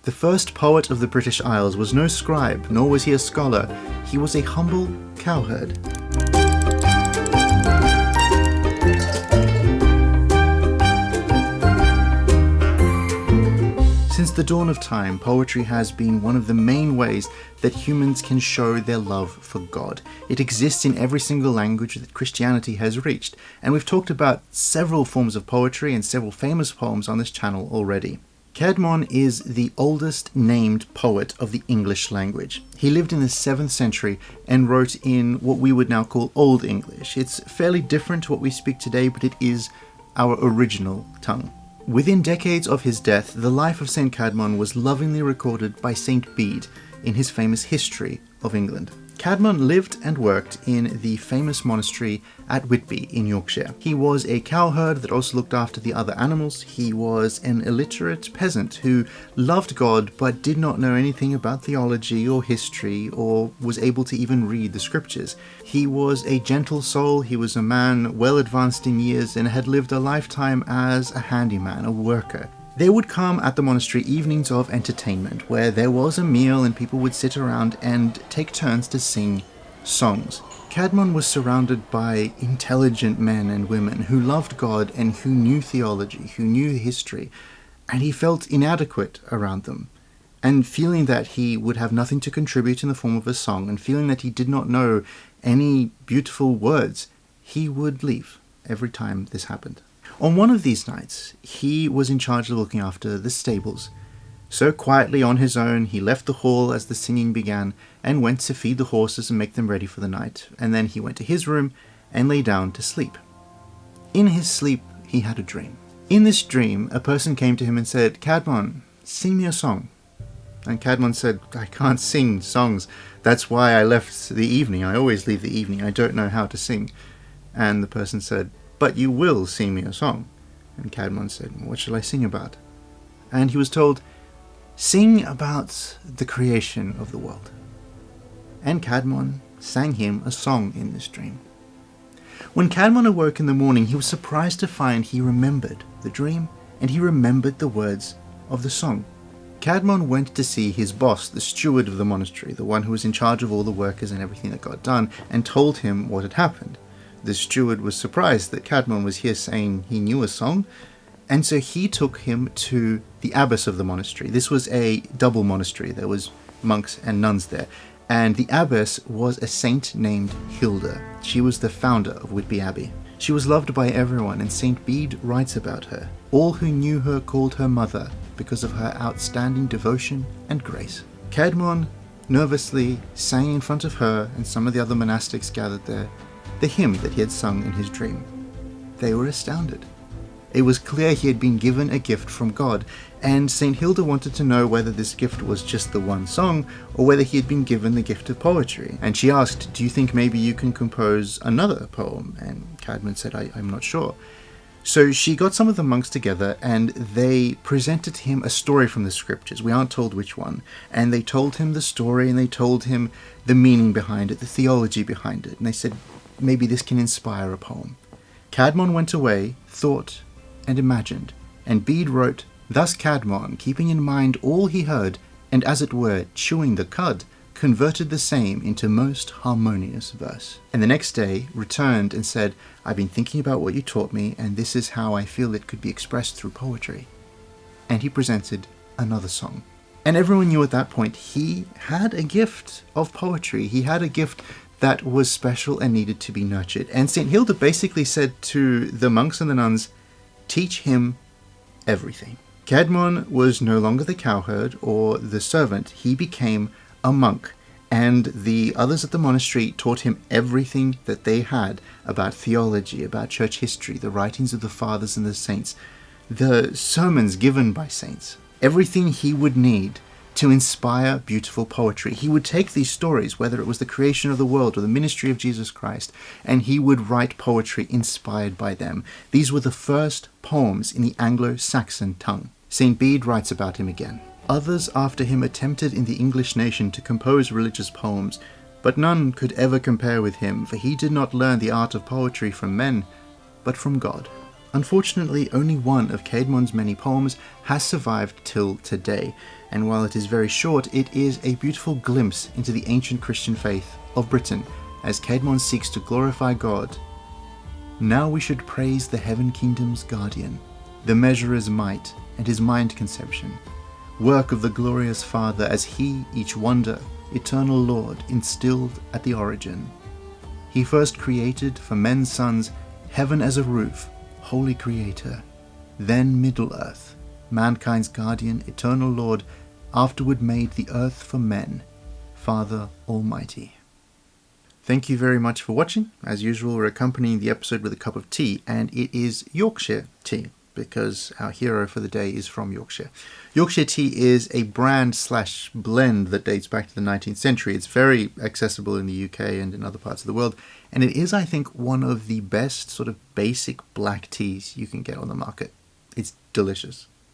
The first poet of the British Isles was no scribe, nor was he a scholar. He was a humble cowherd. Since the dawn of time, poetry has been one of the main ways that humans can show their love for God. It exists in every single language that Christianity has reached, and we've talked about several forms of poetry and several famous poems on this channel already. Caedmon is the oldest named poet of the English language. He lived in the 7th century and wrote in what we would now call Old English. It's fairly different to what we speak today, but it is our original tongue. Within decades of his death, the life of St. Caedmon was lovingly recorded by St. Bede in his famous History of England. Caedmon lived and worked in the famous monastery at Whitby in Yorkshire. He was a cowherd that also looked after the other animals. He was an illiterate peasant who loved God but did not know anything about theology or history or was able to even read the scriptures. He was a gentle soul. He was a man well advanced in years and had lived a lifetime as a handyman, a worker. There would come at the monastery evenings of entertainment where there was a meal and people would sit around and take turns to sing songs. Caedmon was surrounded by intelligent men and women who loved God and who knew theology, who knew history, and he felt inadequate around them. And feeling that he would have nothing to contribute in the form of a song, and feeling that he did not know any beautiful words, he would leave every time this happened. On one of these nights, he was in charge of looking after the stables. So quietly on his own, he left the hall as the singing began and went to feed the horses and make them ready for the night, and then he went to his room and lay down to sleep. In his sleep, he had a dream. In this dream, a person came to him and said, "Caedmon, sing me a song." And Caedmon said, "I can't sing songs. That's why I left the evening. I always leave the evening. I don't know how to sing." And the person said, "But you will sing me a song." And Caedmon said, "What shall I sing about?" And he was told, "Sing about the creation of the world." And Caedmon sang him a song in this dream. When Caedmon awoke in the morning, he was surprised to find he remembered the dream and he remembered the words of the song. Caedmon went to see his boss, the steward of the monastery, the one who was in charge of all the workers and everything that got done, and told him what had happened. The steward was surprised that Caedmon was here saying he knew a song, and so he took him to the abbess of the monastery. This was a double monastery. There was monks and nuns there, and the abbess was a saint named Hilda. She was the founder of Whitby Abbey. She was loved by everyone, and St. Bede writes about her. All who knew her called her mother because of her outstanding devotion and grace. Caedmon nervously sang in front of her and some of the other monastics gathered there the hymn that he had sung in his dream. They were astounded. It was clear he had been given a gift from God, and St. Hilda wanted to know whether this gift was just the one song, or whether he had been given the gift of poetry. And she asked, "Do you think maybe you can compose another poem?" And Caedmon said, I'm not sure. So she got some of the monks together, and they presented to him a story from the scriptures. We aren't told which one. And they told him the story, and they told him the meaning behind it, the theology behind it. And they said, maybe this can inspire a poem. Caedmon went away, thought, and imagined, and Bede wrote, "Thus Caedmon, keeping in mind all he heard, and as it were chewing the cud, converted the same into most harmonious verse. And the next day returned and said, I've been thinking about what you taught me, and this is how I feel it could be expressed through poetry." And he presented another song. And everyone knew at that point he had a gift of poetry. He had a gift that was special and needed to be nurtured. And St. Hilda basically said to the monks and the nuns, teach him everything. Caedmon was no longer the cowherd or the servant. He became a monk, and the others at the monastery taught him everything that they had about theology, about church history, the writings of the fathers and the saints, the sermons given by saints, everything he would need to inspire beautiful poetry. He would take these stories, whether it was the creation of the world or the ministry of Jesus Christ, and he would write poetry inspired by them. These were the first poems in the Anglo-Saxon tongue. St. Bede writes about him again. Others after him attempted in the English nation to compose religious poems, but none could ever compare with him, for he did not learn the art of poetry from men, but from God. Unfortunately, only one of Caedmon's many poems has survived till today, and while it is very short, it is a beautiful glimpse into the ancient Christian faith of Britain, as Caedmon seeks to glorify God. Now we should praise the heaven kingdom's guardian, the measurer's might and his mind conception, work of the glorious Father, as he each wonder, eternal Lord, instilled at the origin. He first created for men's sons heaven as a roof, holy creator, then middle earth, mankind's guardian, eternal Lord, afterward made the earth for men, Father Almighty. Thank you very much for watching. As usual, we're accompanying the episode with a cup of tea, and it is Yorkshire tea, because our hero for the day is from Yorkshire. Yorkshire tea is a brand/blend that dates back to the 19th century. It's very accessible in the UK and in other parts of the world, and it is, I think, one of the best sort of basic black teas you can get on the market. It's delicious.